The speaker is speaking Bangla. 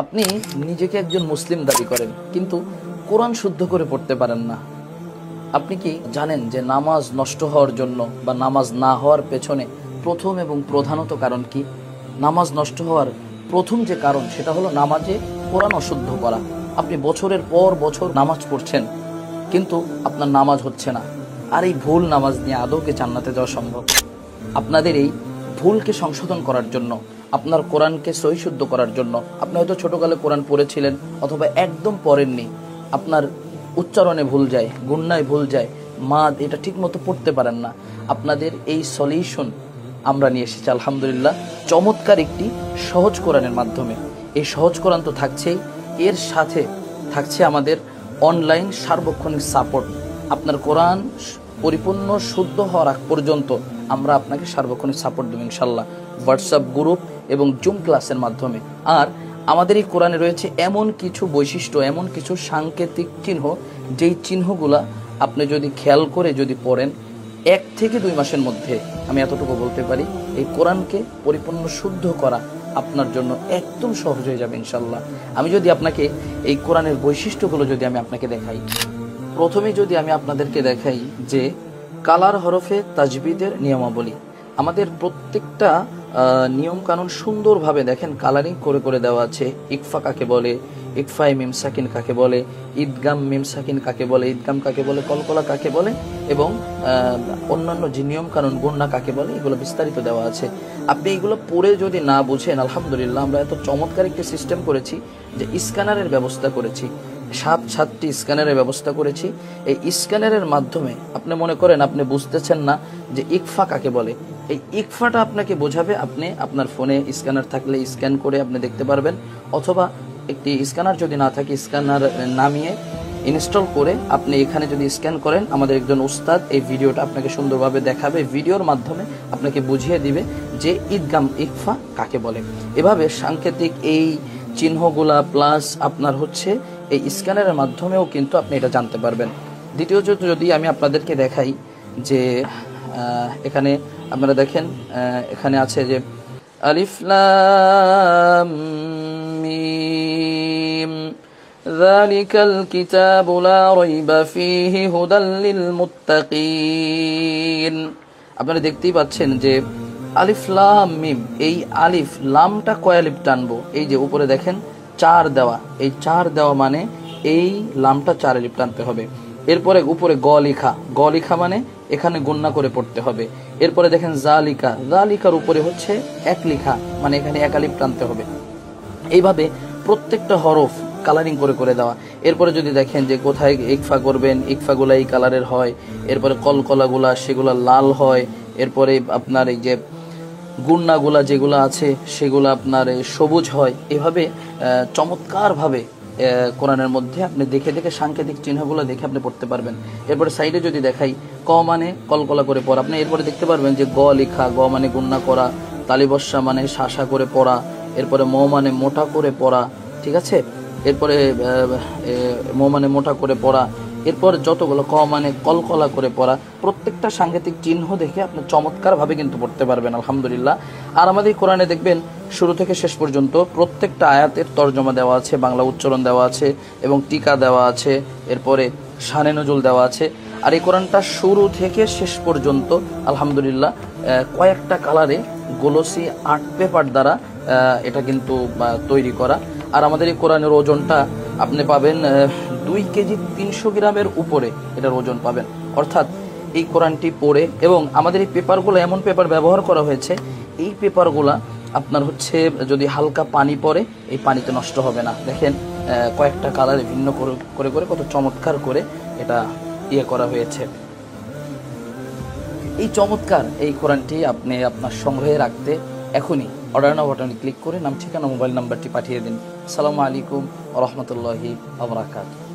আপনি নিজেকে একজন মুসলিম দাবি করেন, কিন্তু কোরআন শুদ্ধ করে পড়তে পারেন না। আপনি কি জানেন যে নামাজ নষ্ট হওয়ার জন্য বা নামাজ না হওয়ার পেছনে প্রথম এবং প্রধানত কারণ কি? নামাজ নষ্ট হওয়ার প্রথম যে কারণ সেটা হলো নামাজে কোরআন অশুদ্ধ করা। আপনি বছরের পর বছর নামাজ পড়ছেন, কিন্তু আপনার নামাজ হচ্ছে না। আর এই ভুল নামাজ নিয়ে আদৌকে জান্নাতে যাওয়া সম্ভব? আপনাদের এই ভুলকে সংশোধন করার জন্য, আপনার কোরআনকে সহিশুদ্ধ করার জন্য, আপনি হয়তো ছোটকালে কোরআন পড়েছিলেন অথবা একদম পড়েননি, আপনার উচ্চারণে ভুল যায়, গুন্নায় ভুল যায়, মাদ এটা ঠিক মতো পড়তে পারেন না। আপনাদের এই সলিউশন আমরা নিয়ে এসেছি আলহামদুলিল্লাহ চমৎকার একটি সহজ কোরআনের মাধ্যমে। এই সহজ কোরআন তো থাকছেই, এর সাথে থাকছে আমাদের অনলাইন সার্বক্ষণিক সাপোর্ট। আপনার কোরআন পরিপূর্ণ শুদ্ধ হওয়ার আগ পর্যন্ত আমরা আপনাকে সার্বক্ষণিক সাপোর্ট দেব ইনশাল্লাহ, হোয়াটসঅ্যাপ গ্রুপ এবং জুম ক্লাসের মাধ্যমে। আর আমাদের এই কোরআনে রয়েছে এমন কিছু বৈশিষ্ট্য, এমন কিছু সাংকেতিক চিহ্ন, যেই চিহ্নগুলা আপনি যদি খেয়াল করে যদি পড়েন, 1 থেকে 2 মাসের মধ্যে, আমি এতটুকু বলতে পারি, এই কোরআনকে পরিপূর্ণ শুদ্ধ করা আপনার জন্য একদম সহজ হয়ে যাবে ইনশাল্লাহ। আমি যদি আপনাকে এই কোরআনের বৈশিষ্ট্যগুলো যদি আমি আপনাকে দেখাই, প্রথমে যদি আমি আপনাদেরকে দেখাই যে কালার হরফে তাজবিদের নিয়মাবলী, আমাদের প্রত্যেকটা নিয়ম কানুন সুন্দরভাবে দেখেন কালারিং করে করে দেওয়া আছে। ইকফা কাকে বলে, ইকফাই মিম সাকিন কাকে বলে, ঈদগাম মিম সাকিন কাকে বলে, ঈদগাম কাকে বলে, কলকলা কাকে বলে, এবং অন্যান্য যে নিয়ম কানুন গুন্না কাকে বলে, এগুলো বিস্তারিত দেওয়া আছে। আপনি এগুলো পড়ে যদি না বুঝেন, আলহামদুলিল্লাহ আমরা এত চমৎকার একটি সিস্টেম করেছি যে স্ক্যানারের ব্যবস্থা করেছি, 7টি স্ক্যানারের ব্যবস্থা করেছি। এই স্ক্যানারের মাধ্যমে আপনি মনে করেন আপনি বুঝতেছেন না যে ইকফা কাকে বলে, এই ইকফাটা আপনাকে বোঝাবে। আপনি আপনার ফোনে স্ক্যানার থাকলে স্ক্যান করে আপনি দেখতে পারবেন, অথবা একটি স্ক্যানার যদি না থাকে স্ক্যানার নামিয়ে ইনস্টল করে আপনি এখানে যদি স্ক্যান করেন, আমাদের একজন উস্তাদ এই ভিডিওটা আপনাকে সুন্দরভাবে দেখাবে, ভিডিওর মাধ্যমে আপনাকে বুঝিয়ে দিবে যে ঈদগাম ইকফা কাকে বলে। এভাবে সাংকেতিক এই চিহ্নগুলা প্লাস আপনার হচ্ছে এই স্ক্যানারের মাধ্যমেও কিন্তু আপনি এটা জানতে পারবেন। দ্বিতীয়ত যদি আমি আপনাদেরকে দেখাই যে এখানে আপনারা দেখেন, এখানে আছে যে আলিফ লাম মিম যালিকাল কিতাবু লা রাইবা ফীহি হুদাল লিল মুত্তাকিন। আপনারা দেখতেই পাচ্ছেন যে আলিফ লাম মিম, এই আলিফ লামটা কয় আলিফ টানবো, এই যে উপরে দেখেন 4 দেওয়া, এই 4 দেওয়া মানে এই লামটা 4 আলিফ টানতে হবে। এরপরে উপরে গ লিখা মানে এখানে গুন্না করে পড়তে হবে। এরপরে দেখেন জালিকা, জালিকার উপরে হচ্ছে 1 লিখা মানে এখানে 1 আলিফ টানতে হবে। এইভাবে প্রত্যেকটা হরফ কালারিং করে করে দেওয়া। এরপরে যদি দেখেন যে কোথায় ইকফা করবেন, ইকফাগুলা এই কালারের হয়, এরপরে কলকলাগুলা সেগুলা লাল হয়, এরপরে আপনার এই যে গুন্নাগুলা যেগুলো আছে সেগুলো আপনার সবুজ হয়। এভাবে চমৎকারভাবে কোরআনের মধ্যে আপনি দেখে দেখে সাংকেতিক চিহ্নগুলো দেখে আপনি পড়তে পারবেন। এরপরে সাইডে যদি দেখাই, ক মানে কলকলা করে পড়া, আপনি এরপরে দেখতে পারবেন যে গ লিখা, গ মানে গুন্না করা, তালিবস্যা মানে শাসা করে পড়া, এরপরে ম মানে মোটা করে পড়া, ঠিক আছে, এরপরে ম মানে মোটা করে পড়া, এরপর যতগুলো ক মানে কলকলা করে পড়া, প্রত্যেকটা সাংকেতিক চিহ্ন দেখে আপনি চমৎকারভাবে কিন্তু পড়তে পারবেন আলহামদুলিল্লাহ। আর আমাদের কোরআনে দেখবেন শুরু থেকে শেষ পর্যন্ত প্রত্যেকটা আয়াতের তর্জমা দেওয়া আছে, বাংলা উচ্চারণ দেওয়া আছে এবং টিকা দেওয়া আছে, এরপরে শানে নজুল দেওয়া আছে। আর এই কোরআনটা শুরু থেকে শেষ পর্যন্ত আলহামদুলিল্লাহ কয়েকটা কালারে গ্লোসি আর্ট পেপার দ্বারা এটা কিন্তু তৈরি করা। আর আমাদের এই কোরআনের ওজনটা আপনি পাবেন 2 কেজি 300 গ্রামের উপরে এটার ওজন পাবেন। অর্থাৎ এই কোরআনটি পড়ে, এবং আমাদের এই পেপারগুলো এমন পেপার ব্যবহার করা হয়েছে, এই পেপারগুলা আপনার হচ্ছে যদি হালকা পানি পড়ে এই পানিতে নষ্ট হবে না। দেখেন কয়েকটা কালারে ভিন্ন করে করে কত চমৎকার করে এটা করা হয়েছে। এই চমৎকার এই কোরআনটি আপনি আপনার সংগ্রহে রাখতে এখনই অর্ডার নাও বাটনে ক্লিক করে নাম, ঠিকানা, মোবাইল নাম্বারটি পাঠিয়ে দিন। আসসালামু আলাইকুম ওয়া রাহমাতুল্লাহি ওয়া বারাকাতুহু।